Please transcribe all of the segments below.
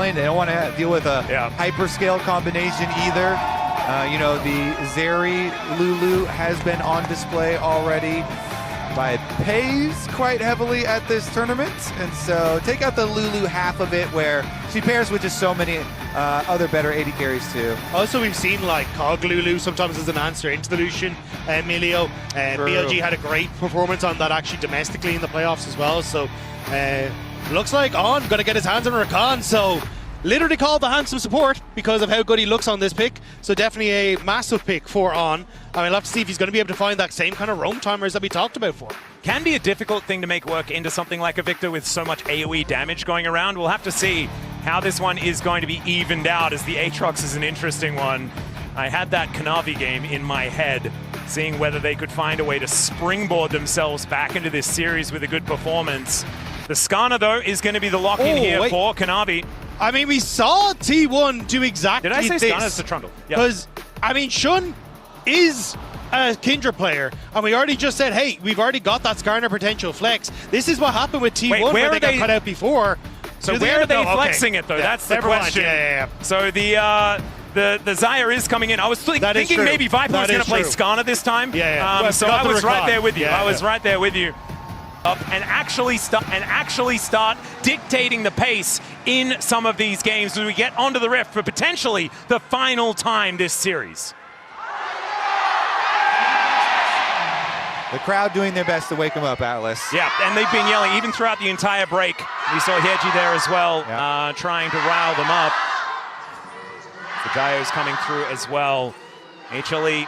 lane. They don't want to deal with a hyperscale combination either. You know, the Zeri Lulu has been on display already by Pays quite heavily at this tournament, and so take out the Lulu half of it where she pairs with just so many other better AD carries too. Also, we've seen like Cog Lulu sometimes as an answer into the Lucian Emilio. BLG had a great performance on that actually domestically in the playoffs as well, so looks like On going to get his hands on Rakan, so literally called the handsome support because of how good he looks on this pick. So definitely a massive pick for On. I mean, I'll have to see if he's going to be able to find that same kind of roam timers that we talked about for. Can be a difficult thing to make work into something like a Victor with so much AoE damage going around. We'll have to see how this one is going to be evened out, as the Aatrox is an interesting one. I had that Kanavi game in my head, seeing whether they could find a way to springboard themselves back into this series with a good performance. The Skarner, though, is going to be the lock-in here for Kanavi. I mean, we saw T1 do exactly this. Did I say Skarner's the Trundle? Because, I mean, Shun is a Kindred player, and we already just said, hey, we've already got that Skarner potential flex. This is what happened with T1 where they got cut out before. So where are they flexing it, though? That's the question. So the Xayah is coming in. I was thinking maybe Viper was going to play Skarner this time. So I was right there with you. I was right there with you. And actually start dictating the pace in some of these games as we get onto the Rift for potentially the final time this series. The crowd doing their best to wake him up, Atlas. Yeah, and they've been yelling even throughout the entire break. We saw Heji there as well, trying to rile them up. The Dio's coming through as well. HLE,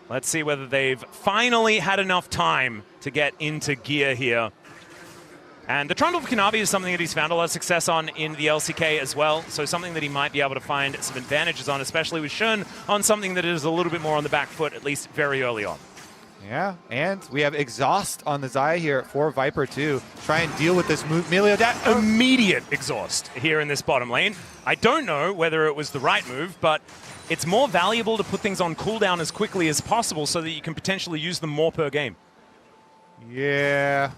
let's see whether they've finally had enough time to get into gear here. And the Trundle of Kanavi is something that he's found a lot of success on in the LCK as well, so something that he might be able to find some advantages on, especially with Shun on something that is a little bit more on the back foot, at least very early on. Yeah, and we have Exhaust on the Xayah here for Viper too. Try and deal with this Melio. That immediate exhaust here in this bottom lane. I don't know whether it was the right move, but it's more valuable to put things on cooldown as quickly as possible so that you can potentially use them more per game. Yeah.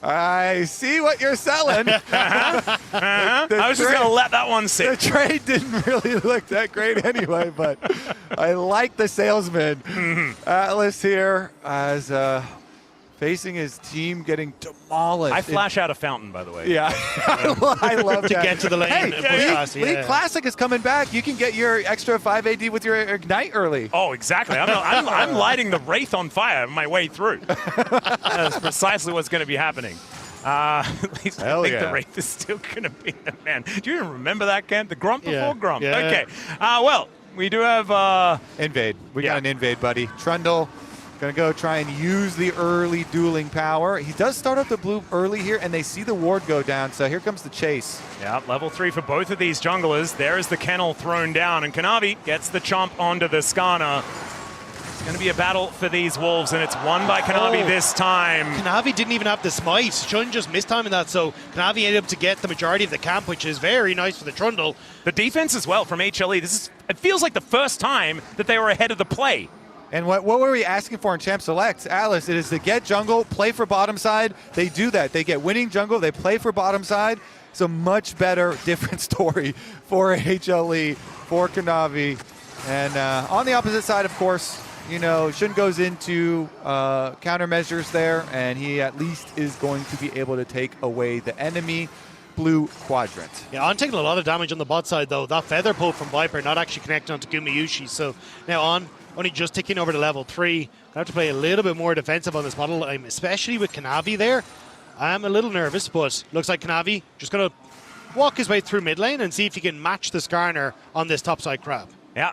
I see what you're selling. I was just going to let that one sit. The trade didn't really look that great anyway, but I like the salesman. Atlas here as facing his team getting demolished. I flash out a fountain, by the way. Yeah, I love to get to the lane. Hey, League Classic is coming back. You can get your extra 5 AD with your Ignite early. Oh, exactly. I'm lighting the Wraith on fire on my way through. That's precisely what's going to be happening. At least I think the Wraith is still going to be the man. Do you even remember that, Kent? The Grump before Grump. Yeah. Okay. Well, we do have... Invade. We got an Invade, buddy. Trundle. Gonna go try and use the early dueling power. He does start up the blue early here, and they see the ward go down, so here comes the chase. Yeah, level 3 for both of these junglers. There is the kennel thrown down, and Kanavi gets the chomp onto the Skarner. It's gonna be a battle for these wolves, and it's won by Kanavi this time. Kanavi didn't even have the smite. Shun just missed time in that, so Kanavi ended up to get the majority of the camp, which is very nice for the Trundle. The defense as well from HLE. It feels like the first time that they were ahead of the play. And what were we asking for in Champ Select, Atlas? It is to get jungle, play for bottom side. They do that. They get winning jungle, they play for bottom side. It's a much better, different story for HLE, for Kanavi. And on the opposite side, of course, you know, Shun goes into countermeasures there, and he at least is going to be able to take away the enemy blue quadrant. Yeah, I'm taking a lot of damage on the bot side, though. That feather pull from Viper not actually connecting onto Gumayusi. So now On only just ticking over to level 3. I have to play a little bit more defensive on this model, especially with Kanavi there. I'm a little nervous, but looks like Kanavi just going to walk his way through mid lane and see if he can match the Skarner on this topside crab. Yeah.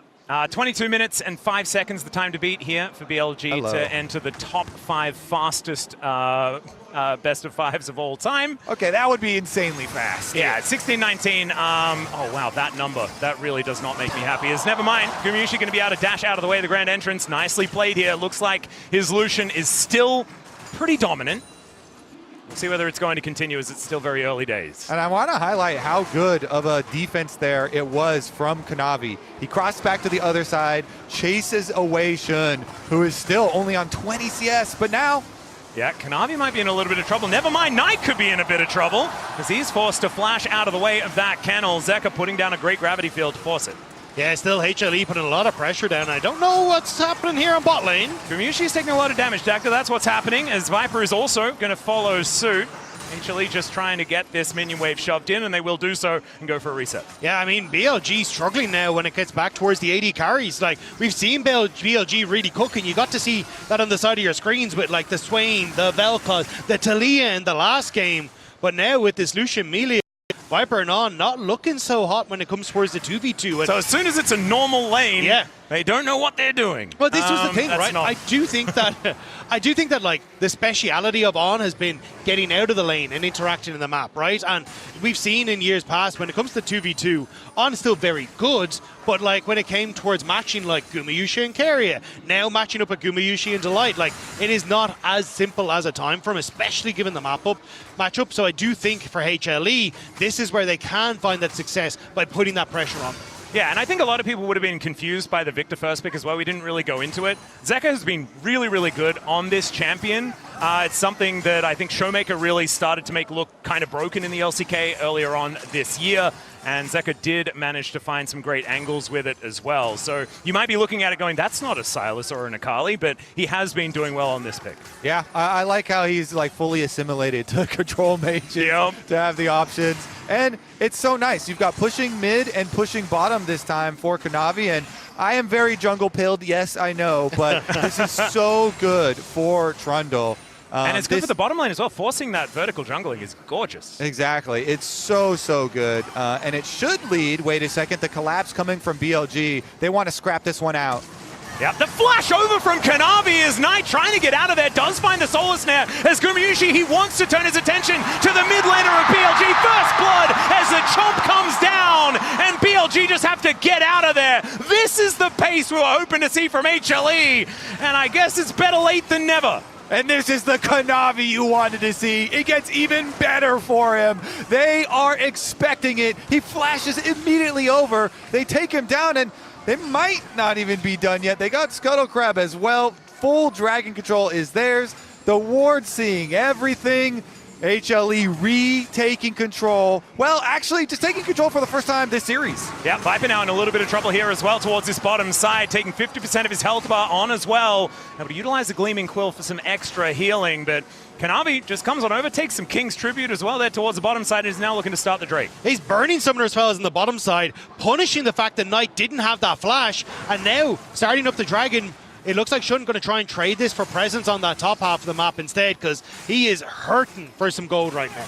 22 minutes and 5 seconds the time to beat here for BLG to enter the top 5 fastest best of 5s of all time. Okay, that would be insanely fast. Yeah, 16-19. Oh, wow, that number. That really does not make me happy. It's never mind. Gumayusi going to be able to dash out of the way of the grand entrance. Nicely played here. Looks like his Lucian is still pretty dominant. We'll see whether it's going to continue as it's still very early days. And I want to highlight how good of a defense there it was from Kanavi. He crossed back to the other side, chases away Shun, who is still only on 20 CS, but now Yeah, Kanavi might be in a little bit of trouble. Never mind, Knight could be in a bit of trouble because he's forced to flash out of the way of that kennel. Zeka putting down a great gravity field to force it. Yeah, still HLE putting a lot of pressure down. I don't know what's happening here on bot lane. Gumayusi's taking a lot of damage, Dacta. That's what's happening, as Viper is also going to follow suit. HLE just trying to get this minion wave shoved in, and they will do so and go for a reset. Yeah, I mean, BLG struggling now when it gets back towards the AD carries. Like, we've seen BLG really cooking. You got to see that on the side of your screens with, like, the Swain, the Vel'Koz, the Talia in the last game. But now with this Lucian melee, Viper and On not looking so hot when it comes towards the 2v2. So as soon as it's a normal lane, yeah, they don't know what they're doing. Well, this was the thing, right? Not... I do think that like the speciality of On has been getting out of the lane and interacting in the map, right? And we've seen in years past when it comes to 2v2, On is still very good, but like when it came towards matching like Gumayusi and Keria, now matching up with Gumayusi and Delight, like it is not as simple as a time for him, especially given the matchup. So I do think for HLE, this is where they can find that success by putting that pressure on. Yeah, and I think a lot of people would have been confused by the Victor first pick as well. We didn't really go into it. Zeka has been really, really good on this champion. It's something that I think Showmaker really started to make look kind of broken in the LCK earlier on this year, and Zeka did manage to find some great angles with it as well. So you might be looking at it going, that's not a Sylas or an Akali, but he has been doing well on this pick. Yeah, I like how he's like fully assimilated to control mages, to have the options. And it's so nice. You've got pushing mid and pushing bottom this time for Kanavi, and I am very jungle pilled, yes, I know, but this is so good for Trundle. And it's good for the bottom lane as well. Forcing that vertical jungling is gorgeous. Exactly. It's so, so good. And it should lead, wait a second, the collapse coming from BLG. They want to scrap this one out. Yep, the flash over from Kanavi is Knight trying to get out of there, does find the Solar Snare as Gumayusi, he wants to turn his attention to the mid laner of BLG. First blood as the chomp comes down, and BLG just have to get out of there. This is the pace we were hoping to see from HLE, and I guess it's better late than never. And this is the Kanavi you wanted to see. It gets even better for him. They are expecting it. He flashes immediately over. They take him down, and they might not even be done yet. They got Scuttle Crab as well. Full dragon control is theirs. The ward seeing everything. HLE retaking control. Well, actually, just taking control for the first time this series. Yeah, Viper now in a little bit of trouble here as well towards this bottom side, taking 50% of his health bar on as well. Able to utilize the Gleaming Quill for some extra healing, but Kanavi just comes on over, takes some King's Tribute as well there towards the bottom side, and is now looking to start the Drake. He's burning Summoner's Fellows on the bottom side, punishing the fact that Knight didn't have that flash, and now starting up the Dragon. It looks like Shun going to try and trade this for presence on that top half of the map instead, because he is hurting for some gold right now.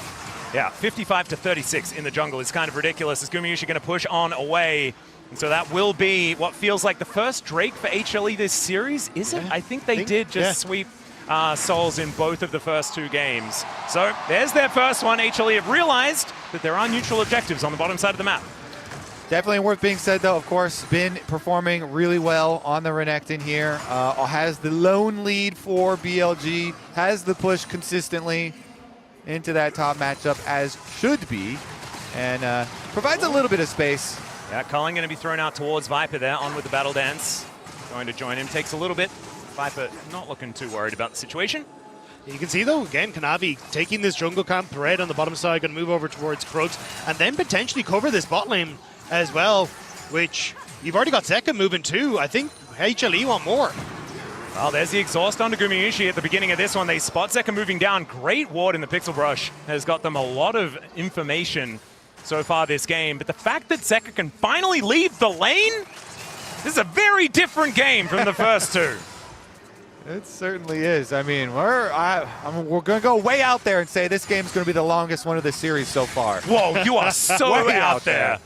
Yeah, 55 to 36 in the jungle is kind of ridiculous. Is Gumayusi going to push on away? And so that will be what feels like the first Drake for HLE this series, is it? Yeah, I think they did just sweep Souls in both of the first two games. So there's their first one. HLE have realized that there are neutral objectives on the bottom side of the map. Definitely worth being said, though, of course, been performing really well on the Renekton here. Has the lone lead for BLG, has the push consistently into that top matchup as should be, and provides a little bit of space. Yeah, Cullen going to be thrown out towards Viper there, on with the battle dance. Going to join him, takes a little bit. Viper not looking too worried about the situation. You can see, though, again, Kanavi taking this jungle camp thread on the bottom side, going to move over towards Krugs, and then potentially cover this bot lane as well, which you've already got Zeka moving too. I think HLE want more. Well, there's the exhaust onto Gumayusi at the beginning of this one. They spot Zeka moving down. Great ward in the Pixel Brush has got them a lot of information so far this game. But the fact that Zeka can finally leave the lane, this is a very different game from the first two. It certainly is. I mean, we're going to go way out there and say this game's going to be the longest one of the series so far. Whoa, you are so Way out there.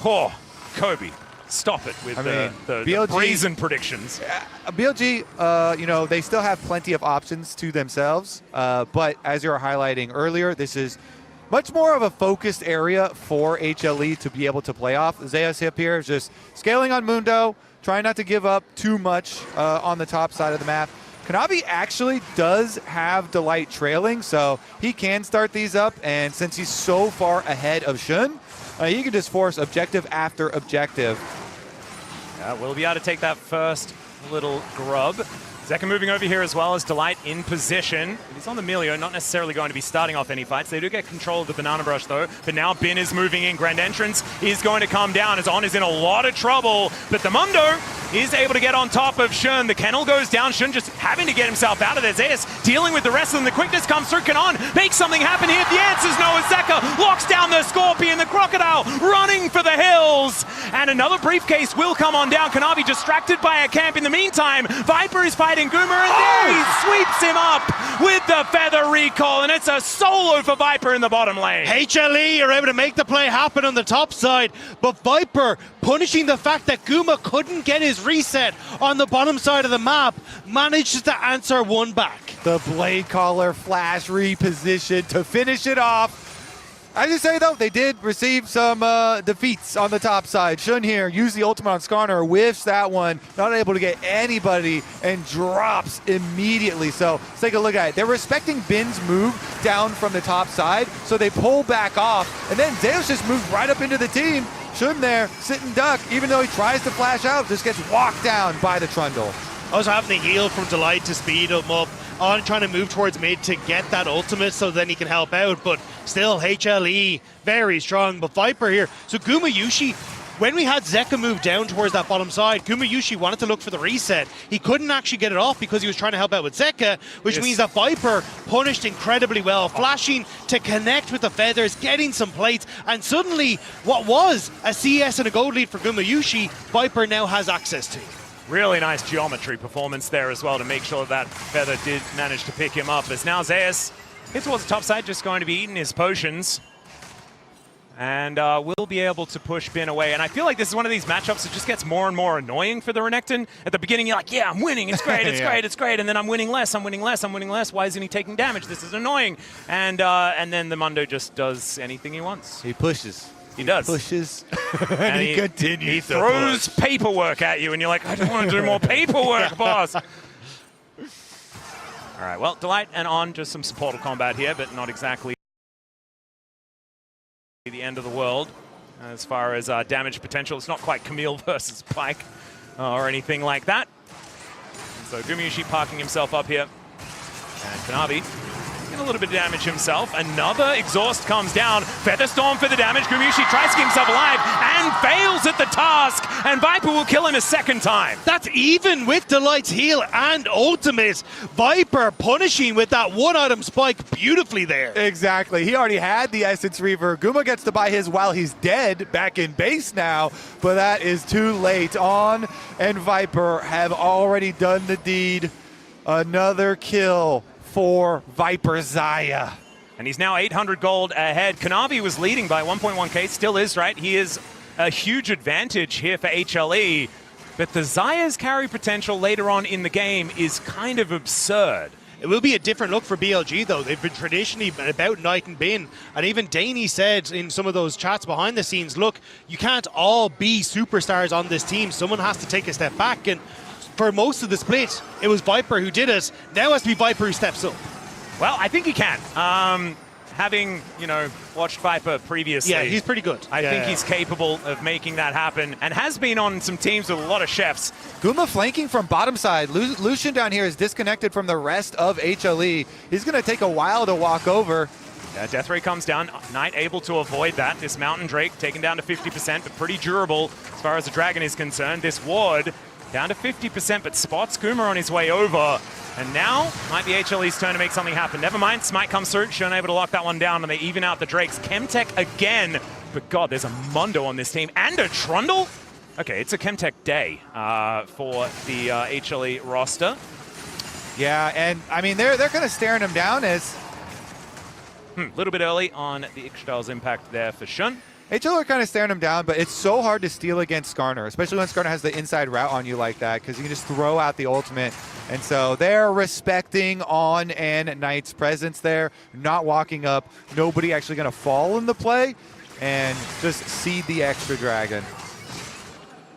Oh, Kobe, stop it with the BLG, brazen predictions. BLG, you know, they still have plenty of options to themselves, but as you were highlighting earlier, this is much more of a focused area for HLE to be able to play off. Zeus up here is just scaling on Mundo, trying not to give up too much on the top side of the map. Kanavi actually does have Delight trailing, so he can start these up, and since he's so far ahead of Shun, he can just force objective after objective. Yeah, we'll be able to take that first little grub. Zeka moving over here as well as Delight in position. He's on the Milio, not necessarily going to be starting off any fights. They do get control of the Banana Brush though, but now Bin is moving in. Grand Entrance is going to come down as On is in a lot of trouble, but the Mundo is able to get on top of Shun. The kennel goes down, Shun just having to get himself out of there. Zeus dealing with the rest of them. The quickness comes through, can On make something happen here? The answer's no as Zeka locks down the Scorpion, the Crocodile running for the hills, and another briefcase will come on down. Kanavi distracted by a camp in the meantime. Viper is fighting Goomer, and there he sweeps him up with the feather recall, and it's a solo for Viper in the bottom lane. HLE are able to make the play happen on the top side, but Viper, punishing the fact that Guma couldn't get his reset on the bottom side of the map, manages to answer one back. The Blade Caller flash reposition to finish it off. I just say though, they did receive some defeats on the top side. Shun here, use the ultimate on Skarner, whiffs that one, not able to get anybody, and drops immediately. So let's take a look at it. They're respecting Bin's move down from the top side, so they pull back off, and then Zeus just moves right up into the team. Shun there, sit and duck, even though he tries to flash out, just gets walked down by the Trundle. Also having the heal from Delight to speed him up. On trying to move towards mid to get that ultimate so then he can help out, but still HLE very strong. But Viper here, so Gumayusi, when we had Zeka move down towards that bottom side, Gumayusi wanted to look for the reset. He couldn't actually get it off because he was trying to help out with Zeka, which means that Viper punished incredibly well, flashing to connect with the feathers, getting some plates, and suddenly what was a CS and a gold lead for Gumayusi, Viper now has access to. Really nice geometry performance there as well to make sure that feather did manage to pick him up. As now Zeus hits towards the top side, just going to be eating his potions. And will be able to push Bin away. And I feel like this is one of these matchups that just gets more and more annoying for the Renekton. At the beginning, you're like, yeah, I'm winning, it's great, it's great, it's great. And then I'm winning less, I'm winning less, I'm winning less. Why isn't he taking damage? This is annoying. And then the Mundo just does anything he wants. He pushes. He does. Pushes. and he continues. He throws paperwork at you, and you're like, I don't want to do more paperwork, boss. All right, well, Delight and On, just some supportive combat here, but not exactly the end of the world as far as damage potential. It's not quite Camille versus Pyke or anything like that. So Gumayusi parking himself up here. And Kanavi a little bit of damage himself. Another exhaust comes down. Featherstorm for the damage. Gumayusi tries to keep himself alive and fails at the task. And Viper will kill him a second time. That's even with Delight's heal and ultimate. Viper punishing with that one-item spike beautifully there. Exactly. He already had the Essence Reaver. Guma gets to buy his while he's dead, back in base now, but that is too late. On and Viper have already done the deed. Another kill for Viper Zaya. And he's now 800 gold ahead. Kanavi was leading by 1.1k, still is, right? He is a huge advantage here for HLE, but the Zaya's carry potential later on in the game is kind of absurd. It will be a different look for BLG, though. They've been traditionally about Knight and Bin. And even Danny said in some of those chats behind the scenes, look, you can't all be superstars on this team. Someone has to take a step back. And for most of the split, it was Viper who did it. Now it has to be Viper who steps up. Well, I think he can. Having, watched Viper previously. Yeah, he's pretty good. I think he's capable of making that happen and has been on some teams with a lot of chefs. Guma flanking from bottom side. Lucian down here is disconnected from the rest of HLE. He's going to take a while to walk over. Death Ray comes down. Knight able to avoid that. This Mountain Drake taken down to 50%, but pretty durable as far as the Dragon is concerned. This Ward down to 50%, but spots Kuma on his way over. And now might be HLE's turn to make something happen. Never mind, Smite comes through. Shun able to lock that one down, and they even out the Drakes. Chemtech again. But God, there's a Mundo on this team. And a Trundle? Okay, it's a Chemtech day for the HLE roster. Yeah, and I mean, they're kind of staring him down as... A little bit early on the Ixtal's impact there for Shun. HL are kind of staring him down, but it's so hard to steal against Skarner, especially when Skarner has the inside route on you like that, because you can just throw out the ultimate. And so they're respecting On and Knight's presence there, not walking up. Nobody actually going to fall in the play, and just seed the extra dragon.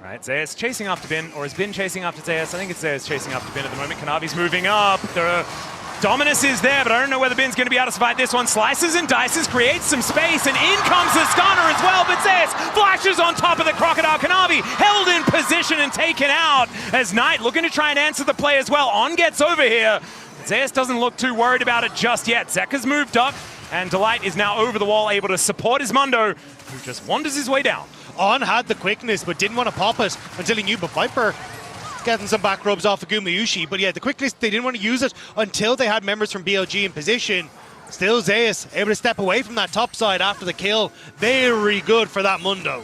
Right, Zeus chasing after Bin, or has Bin chasing after Zeus? I think it's Zeus chasing after Bin at the moment. Kanavi's moving up. Dominus is there, but I don't know whether Bin's going to be able to survive this one. Slices and dices, creates some space, and in comes the Skarner as well, but Zeus flashes on top of the Crocodile. Kanavi Kanavi held in position and taken out as Knight looking to try and answer the play as well. On gets over here. Zeus doesn't look too worried about it just yet. Zeka's moved up, and Delight is now over the wall, able to support his Mundo, who just wanders his way down. On had the quickness, but didn't want to pop it until he knew. But Viper getting some back rubs off of Gumayusi. But yeah, the quickness, they didn't want to use it until they had members from BLG in position. Still Zeus able to step away from that top side after the kill. Very good for that Mundo.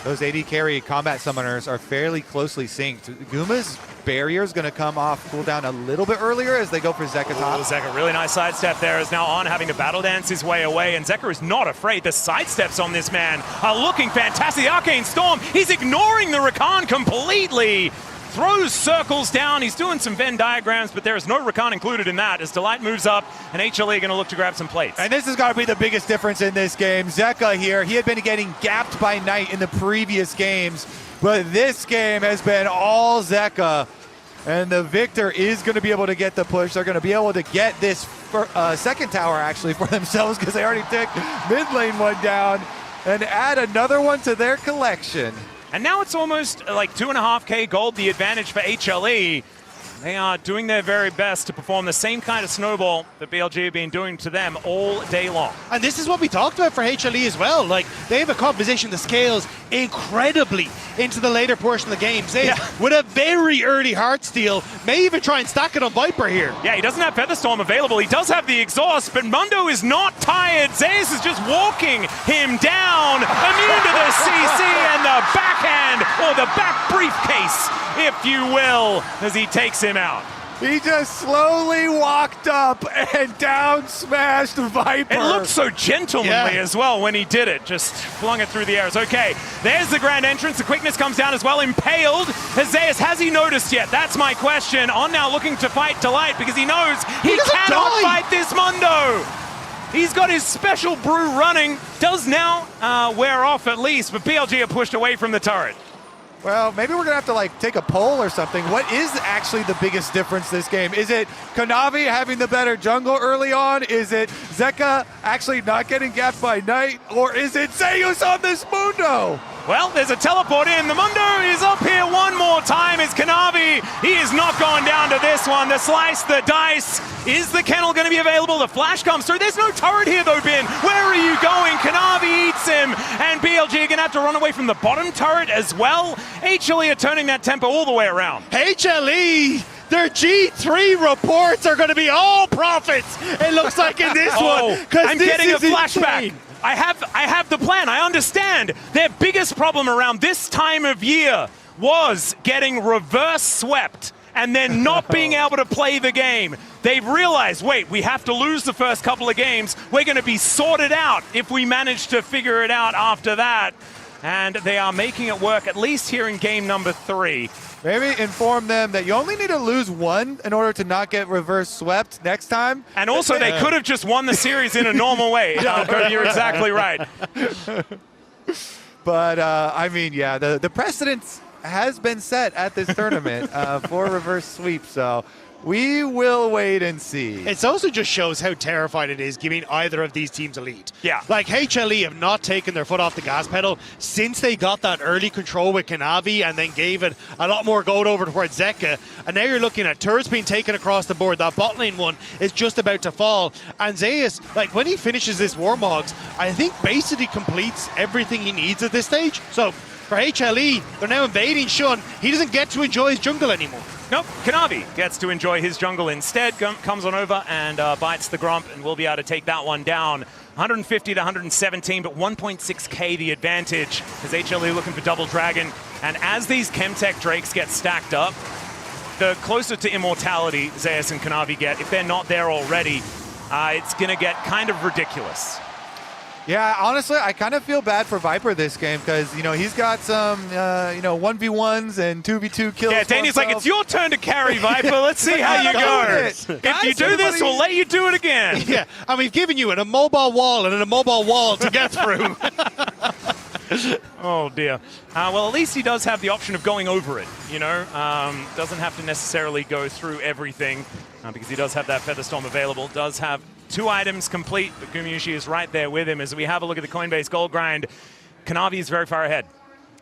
Those AD carry combat summoners are fairly closely synced. Guma's barrier is going to come off cooldown a little bit earlier as they go for Zeka top. Zeka, really nice sidestep there, is now On having to battle dance his way away, and Zeka is not afraid. The sidesteps on this man are looking fantastic. The Arcane Storm, he's ignoring the Rakan completely. Throws circles down. He's doing some Venn diagrams, but there is no Rakan included in that as Delight moves up, and HLE are going to look to grab some plates. And this has got to be the biggest difference in this game. Zeka here, he had been getting gapped by Knight in the previous games, but this game has been all Zeka. And the Victor is going to be able to get the push. They're going to be able to get this second tower actually for themselves because they already took mid lane one down and add another one to their collection. And now it's almost like 2.5K gold, the advantage for HLE. They are doing their very best to perform the same kind of snowball that BLG have been doing to them all day long. And this is what we talked about for HLE as well. Like, they have a composition that scales incredibly into the later portion of the game. Zeus, with a very early heart steal, may even try and stack it on Viper here. Yeah, he doesn't have Featherstorm available. He does have the exhaust, but Mundo is not tired. Zeus is just walking him down, immune to the CC and the backhand, or the back briefcase, if you will, as he takes him out. He just slowly walked up and down smashed Viper. It looked so gentlemanly as well when he did it. Just flung it through the airs. Okay, there's the grand entrance. The quickness comes down as well. Impaled. Zeus, has he noticed yet? That's my question. On now looking to fight Delight because he knows he cannot fight this Mundo. He's got his special brew running. Does now wear off at least, but BLG are pushed away from the turret. Well, maybe we're going to have to take a poll or something. What is actually the biggest difference this game? Is it Kanavi having the better jungle early on? Is it Zeka actually not getting gapped by Knight? Or is it Zeus on this Mundo? Well, there's a teleport in. The Mundo is up here one more time. It's Kanavi. He is not going down to this one. The slice, the dice. Is the kennel going to be available? The flash comes through. There's no turret here though, Bin. Where are you going? Kanavi eats him. And BLG are going to have to run away from the bottom turret as well. HLE are turning that tempo all the way around. HLE! Their G3 reports are going to be all profits, it looks like, in this one. I'm getting a flashback. Insane. I have the plan. I understand. Their biggest problem around this time of year was getting reverse swept and then not being able to play the game. They've realized, wait, we have to lose the first couple of games. We're going to be sorted out if we manage to figure it out after that. And they are making it work, at least here in game number 3. Maybe inform them that you only need to lose one in order to not get reverse swept next time. And also, they could have just won the series in a normal way. You're exactly right. But, I mean, yeah, the precedence has been set at this tournament for reverse sweep, so we will wait and see. It also just shows how terrified it is giving either of these teams a lead. Yeah. Like, HLE have not taken their foot off the gas pedal since they got that early control with Kanavi and then gave it a lot more gold over towards Zeka. And now you're looking at turrets being taken across the board. That bot lane one is just about to fall. And Zeus, like, when he finishes this Warmogs, I think basically completes everything he needs at this stage. So for HLE, they're now invading Shun. He doesn't get to enjoy his jungle anymore. Nope, Kanavi gets to enjoy his jungle instead, comes on over and bites the Grump, and will be able to take that one down. 150 to 117, but 1.6k the advantage as HLE looking for Double Dragon. And as these Chemtech Drakes get stacked up, the closer to immortality Zeus and Kanavi get, if they're not there already, it's going to get kind of ridiculous. Yeah, honestly, I kind of feel bad for Viper this game because, you know, he's got some, 1v1s and 2v2 kills. Yeah, Danny's like, it's your turn to carry, Viper. Let's see how you go. If you do this, we'll let you do it again. Yeah, and we've given you an immobile wall and an immobile wall to get through. Oh, dear. Well, at least he does have the option of going over it, you know. Doesn't have to necessarily go through everything because he does have that Featherstorm available. Does have 2 items complete, but Gumayusi is right there with him. As we have a look at the Coinbase gold grind, Kanavi is very far ahead.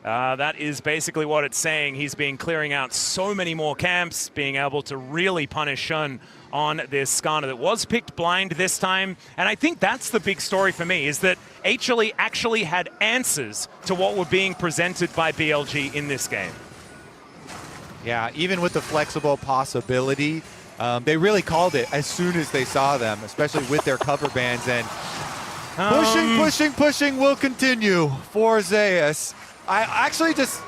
That is basically what it's saying. He's been clearing out so many more camps, being able to really punish Shun on this Skarner that was picked blind this time. And I think that's the big story for me, is that HLE actually had answers to what were being presented by BLG in this game. Yeah, even with the flexible possibility, they really called it as soon as they saw them, especially with their cover bands. And pushing will continue for Zeus. I actually just...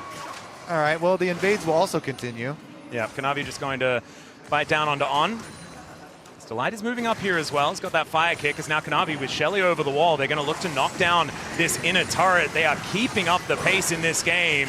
All right, well, the invades will also continue. Yeah, Kanavi just going to fight down onto On. Delight is moving up here as well. He's got that fire kick, as now Kanavi with Shelly over the wall. They're going to look to knock down this inner turret. They are keeping up the pace in this game.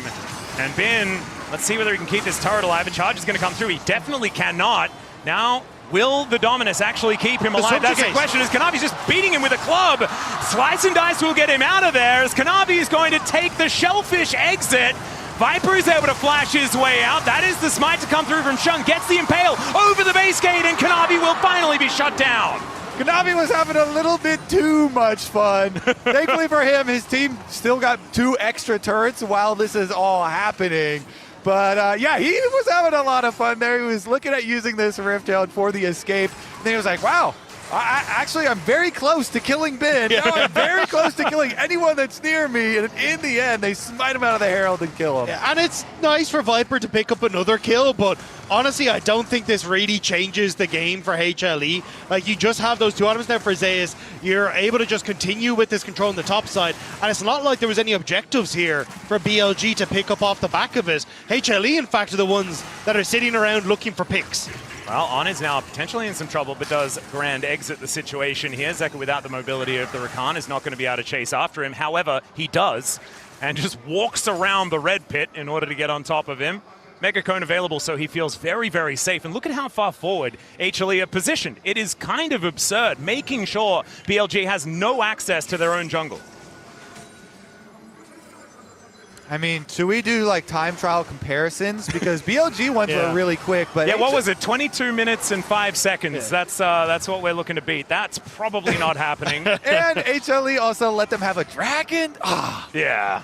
And Bin, let's see whether he can keep this turret alive. A charge is going to come through. He definitely cannot. Now, will the Dominus actually keep him alive? That's the question, as Kanavi's just beating him with a club. Slice and Dice will get him out of there, as Kanavi is going to take the Shellfish exit. Viper is able to flash his way out. That is the smite to come through from Shun. Gets the Impale over the base gate, and Kanavi will finally be shut down. Kanavi was having a little bit too much fun. Thankfully for him, his team still got 2 extra turrets while this is all happening. But yeah, he was having a lot of fun there. He was looking at using this Rift Helmet for the escape. And then he was like, wow, I'm very close to killing Ben. Now I'm very close to killing anyone that's near me. And in the end, they smite him out of the Herald and kill him. Yeah, and it's nice for Viper to pick up another kill, but honestly, I don't think this really changes the game for HLE. Like, you just have those 2 items there for Zeus. You're able to just continue with this control on the top side, and it's not like there was any objectives here for BLG to pick up off the back of it. HLE, in fact, are the ones that are sitting around looking for picks. Well, On is now potentially in some trouble, but does grand exit the situation here. Zeka, without the mobility of the Rakan, is not going to be able to chase after him. However, he does, and just walks around the red pit in order to get on top of him. Mega Cone available, so he feels very, very safe. And look at how far forward HLE are positioned. It is kind of absurd, making sure BLG has no access to their own jungle. I mean, should we do like time trial comparisons? Because BLG ones were really quick, but yeah, what was it? 22 minutes and 5 seconds. Yeah. That's what we're looking to beat. That's probably not happening. And HLE also let them have a dragon. Yeah.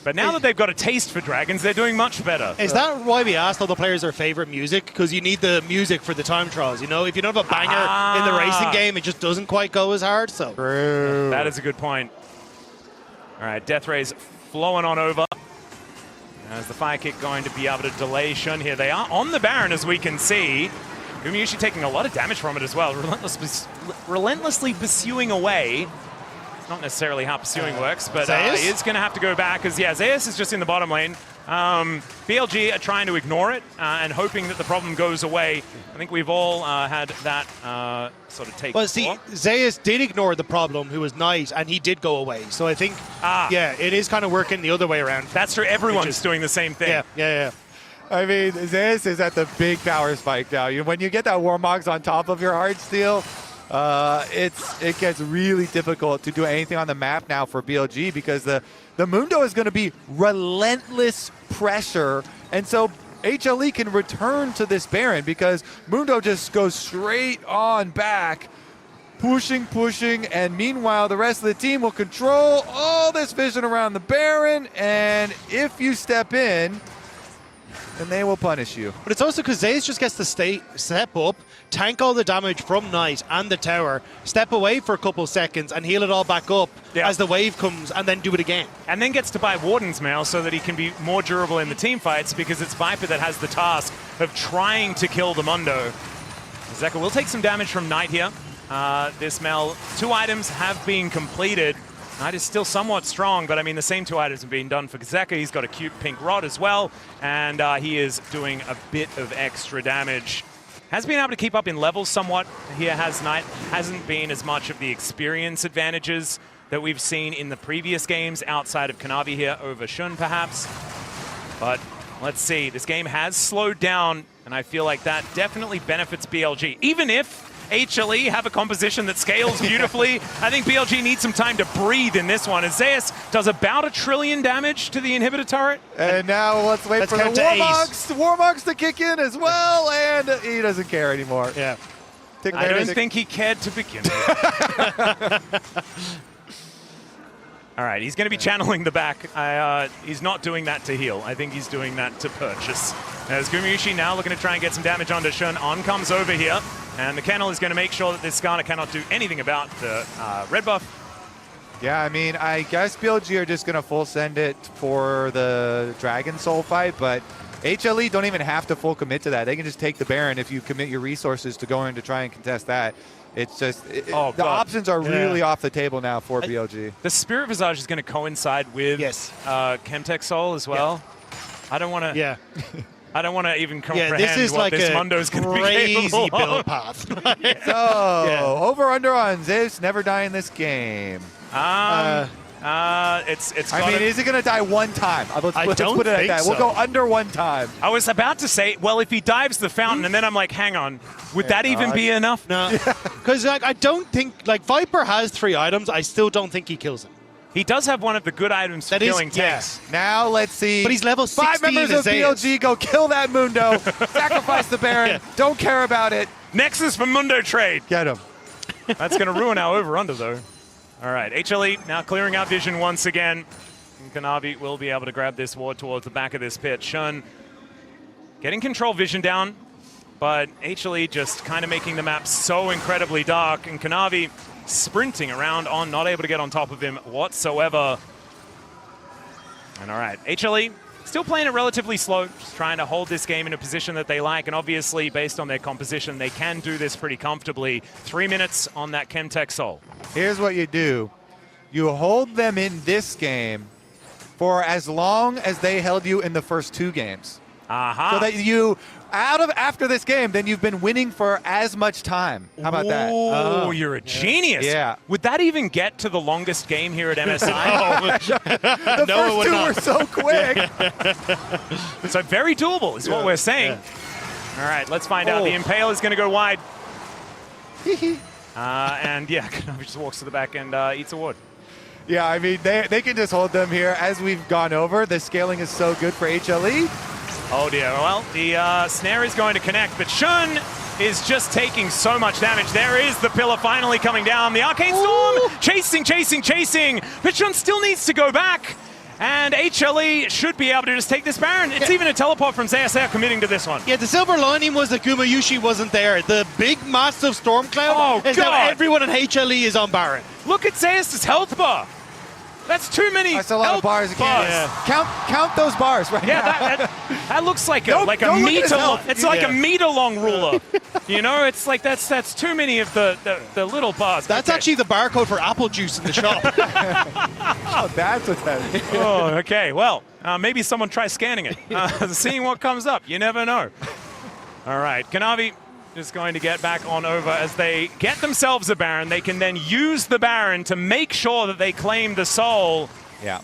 But now that they've got a taste for dragons, they're doing much better. Is that why we asked all the players their favorite music? Because you need the music for the time trials, you know? If you don't have a banger in the racing game, it just doesn't quite go as hard, so. True. That is a good point. All right, Death Rays flowing on over. As the fire kick going to be able to delay Shun here. They are on the Baron, as we can see. Gumayusi taking a lot of damage from it as well. Relentlessly pursuing away. It's not necessarily how pursuing works, but he is going to have to go back, as Zeus is just in the bottom lane. BLG are trying to ignore it and hoping that the problem goes away. I think we've all had that sort of take. Well, see, Zeus did ignore the problem, who was Knight, and he did go away. So I think, yeah, it is kind of working the other way around. That's true. Everyone's doing the same thing. Yeah. I mean, Zeus is at the big power spike now. When you get that Warmogs on top of your Heartsteel, it gets really difficult to do anything on the map now for BLG, because the Mundo is going to be relentless pressure, and so HLE can return to this Baron because Mundo just goes straight on back, pushing, and meanwhile the rest of the team will control all this vision around the Baron, and if you step in, then they will punish you. But it's also because Zeus just gets to step up, tank all the damage from Knight and the tower, step away for a couple seconds and heal it all back up as the wave comes, and then do it again. And then gets to buy Warden's Mail so that he can be more durable in the team fights, because it's Viper that has the task of trying to kill the Mundo. Zeka will take some damage from Knight here. This Mail, 2 items have been completed. Knight is still somewhat strong, but I mean, the same 2 items have been done for Zeka. He's got a cute pink rod as well, and he is doing a bit of extra damage. Has been able to keep up in levels somewhat here, has Knight. Hasn't been as much of the experience advantages that we've seen in the previous games, outside of Kanavi here over Shun, perhaps. But let's see, this game has slowed down, and I feel like that definitely benefits BLG. Even if HLE have a composition that scales beautifully, I think BLG needs some time to breathe in this one. As Zeus does about 1 trillion damage to the inhibitor turret. And now let's wait for the Warmogs to kick in as well, and he doesn't care anymore. Yeah. I don't think he cared to begin with. All right, he's going to be channeling the back. He's not doing that to heal. I think he's doing that to purchase. As Gumayusi now looking to try and get some damage onto Shun. On comes over here, and the Kennel is going to make sure that this Skarner cannot do anything about the red buff. Yeah, I mean, I guess BLG are just going to full send it for the Dragon Soul fight, but HLE don't even have to full commit to that. They can just take the Baron if you commit your resources to going to try and contest that. It's just, the options are really off the table now for BLG. The Spirit Visage is going to coincide with Chemtech Soul as well. I don't want to. Yeah. I don't want to even comprehend this is what like this a Mundo's going to be crazy capable build of. path. So, over/under on Zeus never die in this game. It's I mean, is it going to die one time? Let's don't put it at think that. so. We'll go under one time. I was about to say, well, if he dives the fountain, and then I'm like, hang on, would that even be enough? No, because I don't think, Viper has 3 items. I still don't think he kills him. He does have one of the good items for killing tanks. Now let's see. But he's level 16 5 members of BLG go kill that Mundo. Sacrifice the Baron. Don't care about it. Nexus for Mundo trade. Get him. That's going to ruin our over-under, though. All right, HLE now clearing out vision once again. And Kanavi will be able to grab this ward towards the back of this pit. Shun getting control vision down, but HLE just kind of making the map so incredibly dark. And Kanavi sprinting around on, not able to get on top of him whatsoever. And all right, HLE still playing it relatively slow, just trying to hold this game in a position that they like. And obviously, based on their composition, they can do this pretty comfortably. 3 minutes on that Chemtech Soul. Here's what you do. You hold them in this game for as long as they held you in the first 2 games. So that you, after this game, then you've been winning for as much time. How about that? Oh, you're a genius. Yeah. Would that even get to the longest game here at MSI? The first 2 were so quick. So very doable is what we're saying. All right, let's find out. The Impale is going to go wide. And yeah, Kanavi just walks to the back and eats a ward. Yeah, I mean, they can just hold them here. As we've gone over, the scaling is so good for HLE. Oh dear, well, the snare is going to connect, but Shun is just taking so much damage. There is the pillar finally coming down. The Arcane Storm chasing, but Shun still needs to go back. And HLE should be able to just take this Baron. It's even a teleport from Zeus there committing to this one. Yeah, the silver lining was that Gumayusi wasn't there. The big, massive storm cloud is now everyone in HLE is on Baron. Look at Zeus' health bar. That's too many. That's a lot of bars. Count those bars right now. That looks like a meter. It's like a meter-long ruler. You know, it's like that's too many of the little bars. That's actually the barcode for apple juice in the shop. Oh, that's what that is. Oh, okay. Well, maybe someone try scanning it, seeing what comes up. You never know. All right, Kanavi is going to get back on over as they get themselves a Baron. They can then use the Baron to make sure that they claim the soul,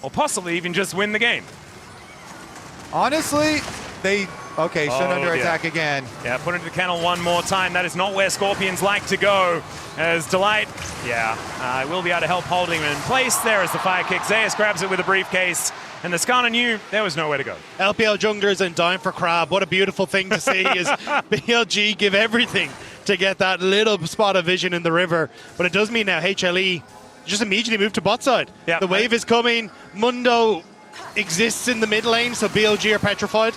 or possibly even just win the game. Honestly, Shun under attack again. Yeah, put into the kennel one more time. That is not where Scorpions like to go. As Delight, will be able to help hold him in place. There is the fire kick. Zeus grabs it with a briefcase. And the Skarner knew there was nowhere to go. LPL junglers and dying for crab. What a beautiful thing to see is BLG give everything to get that little spot of vision in the river. But it does mean now HLE just immediately move to bot side. The wave is coming. Mundo exists in the mid lane, so BLG are petrified.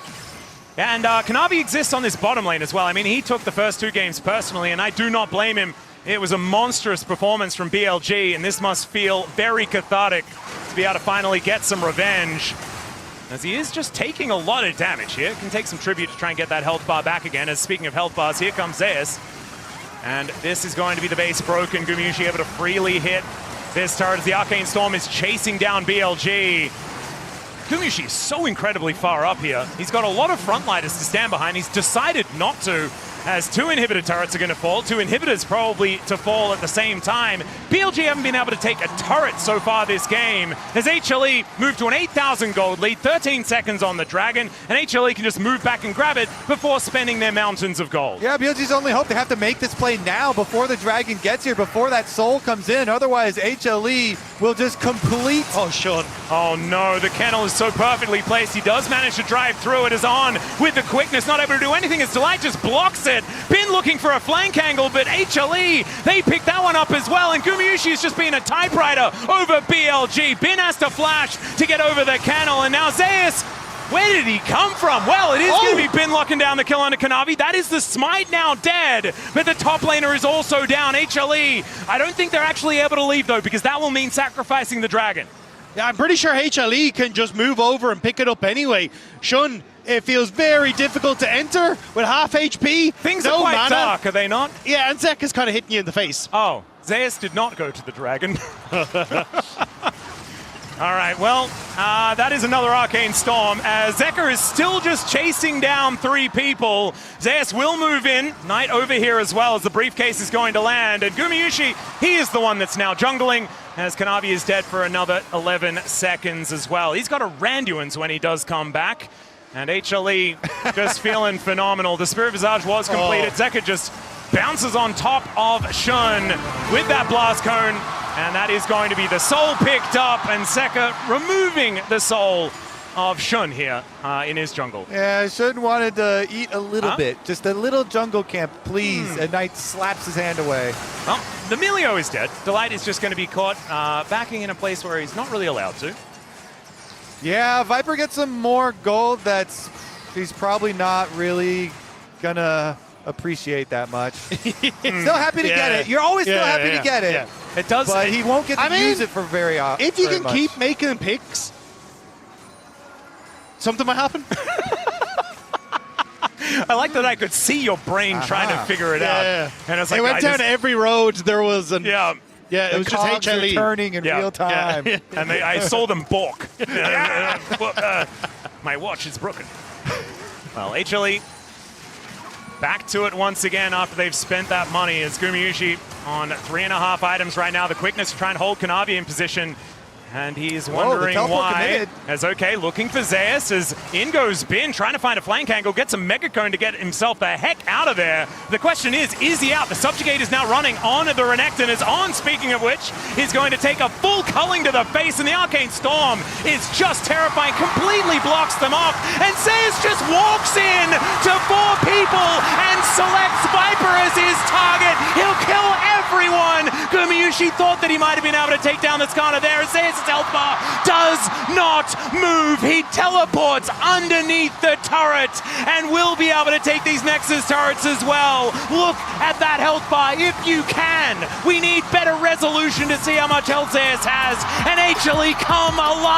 And Kanavi exists on this bottom lane as well. I mean, he took the first 2 games personally, and I do not blame him. It was a monstrous performance from BLG, and this must feel very cathartic to be able to finally get some revenge. As he is just taking a lot of damage here. Can take some tribute to try and get that health bar back again. As speaking of health bars, here comes Zeus. And this is going to be the base broken. Gumayusi able to freely hit this turret as the Arcane Storm is chasing down BLG. Gumayusi is so incredibly far up here. He's got a lot of frontliners to stand behind. He's decided not to, as 2 inhibitor turrets are going to fall. 2 inhibitors probably to fall at the same time. BLG haven't been able to take a turret so far this game, as HLE moved to an 8,000 gold lead, 13 seconds on the Dragon, and HLE can just move back and grab it before spending their mountains of gold. Yeah, BLG's only hope. They have to make this play now before the Dragon gets here, before that soul comes in. Otherwise, HLE will just complete. Oh, Sean. Oh no, the kennel is so perfectly placed. He does manage to drive through it as On with the quickness, not able to do anything as Delight just blocks it. Bin looking for a flank angle, but HLE, they pick that one up as well, and Gumayusi is just being a typewriter over BLG. Bin has to flash to get over the kennel, and now Zeus, where did he come from? Well, it is going to be Bin locking down the kill onto Kanavi. That is the smite now dead, but the top laner is also down. HLE, I don't think they're actually able to leave though, because that will mean sacrificing the dragon. Yeah, I'm pretty sure HLE can just move over and pick it up anyway. Shun, it feels very difficult to enter with half HP. Things no are quite mana. dark, are they not? Yeah, and Zek is kind of hitting you in the face. Oh, Zeus did not go to the dragon. All right, well, that is another Arcane Storm, as Zeker is still just chasing down 3 people. Zeus will move in. Knight over here as well, as the briefcase is going to land. And Gumayusi, he is the one that's now jungling, as Kanavi is dead for another 11 seconds as well. He's got a Randuin's when he does come back. And HLE just feeling phenomenal. The Spirit Visage was completed. Zeker just bounces on top of Shun with that blast cone. And that is going to be the soul picked up, and Zeka removing the soul of Shun here in his jungle. Yeah, Shun wanted to eat a little bit. Just a little jungle camp, please. And Knight slaps his hand away. Well, the Melio is dead. Delight is just going to be caught backing in a place where he's not really allowed to. Yeah, Viper gets some more gold he's probably not really going to appreciate that much. Still happy to get it. You're always still happy to get it. Yeah. It does, but he won't get to use it for very often. If you can keep making picks, something might happen. I like that I could see your brain trying to figure it out. And it's like, it went down every road. There was an it was just HLE turning in real time. And I saw them balk. My watch is broken. Well, HLE back to it once again after they've spent that money, as Gumayusi on 3.5 items right now. The quickness to try and hold Kanavi in position. And he's wondering why. As okay, looking for Zeus, as in goes Bin, trying to find a flank angle, gets a Mega Cone to get himself the heck out of there. The question is he out? The Subjugate is now running on the Renekton, is on, speaking of which, he's going to take a full culling to the face, and the Arcane Storm is just terrifying, completely blocks them off, and Zeus just walks in to 4 people and selects Viper as his target. He'll kill everyone. Gumayusi thought that he might have been able to take down the Skana there. Zeus' health bar does not move. He teleports underneath the turret and will be able to take these Nexus turrets as well. Look at that health bar if you can. We need better resolution to see how much health Zeus has. And HLE come alive.